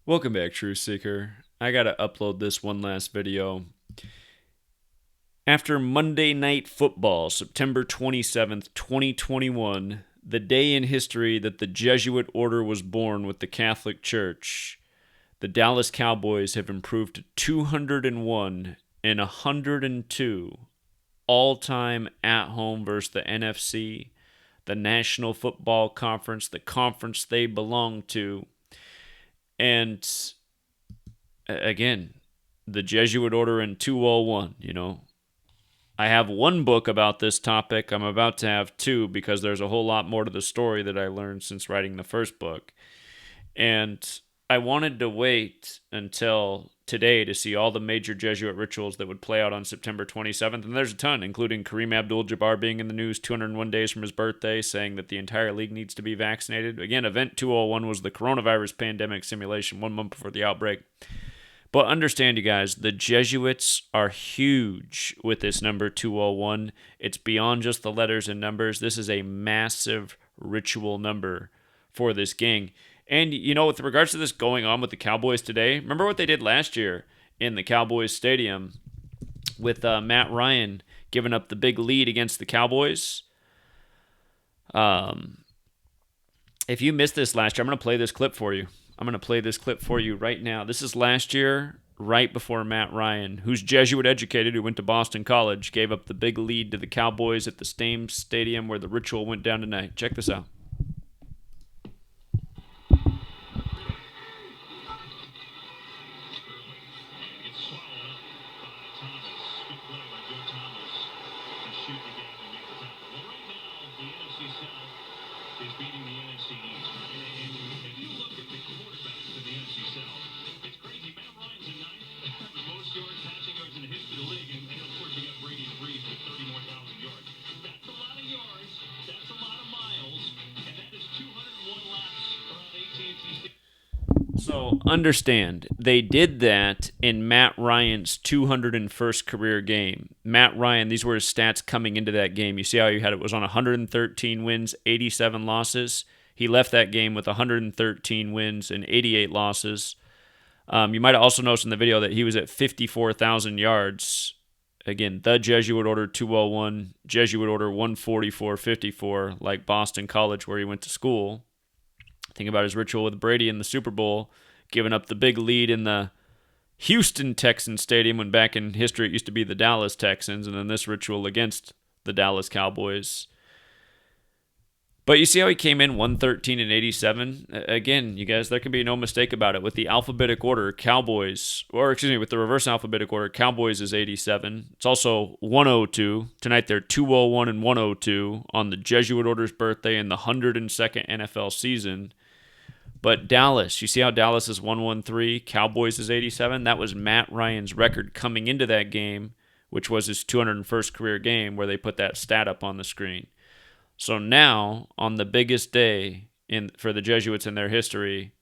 Welcome back, Truth Seeker. I gotta upload this one last video. After Monday Night Football, September 27th, 2021, the day in history that the Jesuit order was born with the Catholic Church, the Dallas Cowboys have improved to 201 and 102 all-time at-home versus the NFC, the National Football Conference, the conference they belong to. And again, the Jesuit order in 201, I have one book about this topic. I'm about to have two because there's a whole lot more to the story that I learned since writing the first book. And I wanted to wait until today to see all the major Jesuit rituals that would play out on September 27th. And there's a ton, including Kareem Abdul-Jabbar being in the news 201 days from his birthday, saying that the entire league needs to be vaccinated. Again, Event 201 was the coronavirus pandemic simulation 1 month before the outbreak. But understand, you guys, the Jesuits are huge with this number 201. It's beyond just the letters and numbers. This is a massive ritual number for this gang. And, with regards to this going on with the Cowboys today, remember what they did last year in the Cowboys Stadium with Matt Ryan giving up the big lead against the Cowboys? If you missed this last year, I'm going to play this clip for you. Right now. This is last year, right before Matt Ryan, who's Jesuit educated, who went to Boston College, gave up the big lead to the Cowboys at the same stadium where the ritual went down tonight. Check this out. Is beating the NFC East. And if you look at the quarterbacks in the NFC South, it's crazy. Matt Ryan's in ninth, the most yards, passing yards in the history of the league. And of course, you got Brady and Breeze with 30 more thousand yards. That's a lot of yards. That's a lot of miles. And that is 201 laps around AT&T Stadium. So understand, they did that in Matt Ryan's 201st career game. Matt Ryan, these were his stats coming into that game. You see how he had it was on 113 wins, 87 losses. He left that game with 113 wins and 88 losses. You might have also noticed in the video that he was at 54,000 yards. Again, the Jesuit Order 201, Jesuit Order 144-54, like Boston College where he went to school. Think about his ritual with Brady in the Super Bowl, giving up the big lead in the Houston Texans stadium when back in history it used to be the Dallas Texans, and then this ritual against the Dallas Cowboys. But you see how he came in 113 and 87? Again, you guys, there can be no mistake about it. With the alphabetic order, with the reverse alphabetic order, Cowboys is 87. It's also 102. Tonight they're 201 and 102 on the Jesuit Order's birthday in the 102nd NFL season. But Dallas, you see how Dallas is 113, Cowboys is 87? That was Matt Ryan's record coming into that game, which was his 201st career game, where they put that stat up on the screen. So now, on the biggest day for the Jesuits in their history,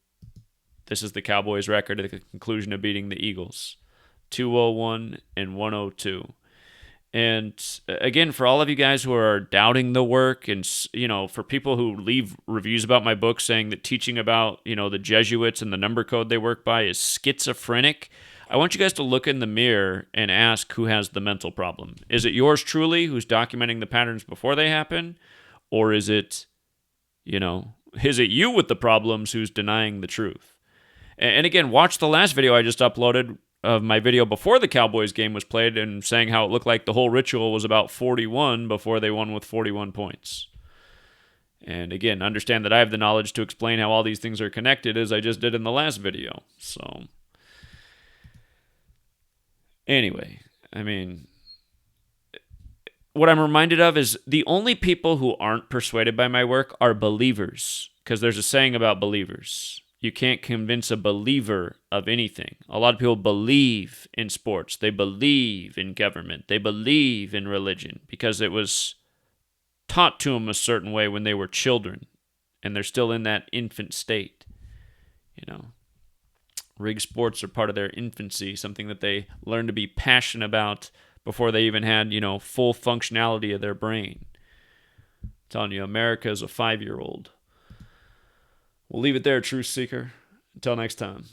this is the Cowboys' record at the conclusion of beating the Eagles. 201 and 102. And again, for all of you guys who are doubting the work, and for people who leave reviews about my book saying that teaching about the Jesuits and the number code they work by is schizophrenic, I want you guys to look in the mirror and ask who has the mental problem. Is it yours truly, who's documenting the patterns before they happen, or is it you with the problems who's denying the truth? And again, watch the last video I just uploaded of my video before the Cowboys game was played and saying how it looked like the whole ritual was about 41 before they won with 41 points. And again, understand that I have the knowledge to explain how all these things are connected as I just did in the last video. So, anyway, what I'm reminded of is the only people who aren't persuaded by my work are believers, because there's a saying about believers. You can't convince a believer of anything. A lot of people believe in sports. They believe in government. They believe in religion because it was taught to them a certain way when they were children, and they're still in that infant state. Rig sports are part of their infancy, something that they learn to be passionate about before they even had, full functionality of their brain. I'm telling you, America is a 5-year-old. We'll leave it there, Truth Seeker. Until next time.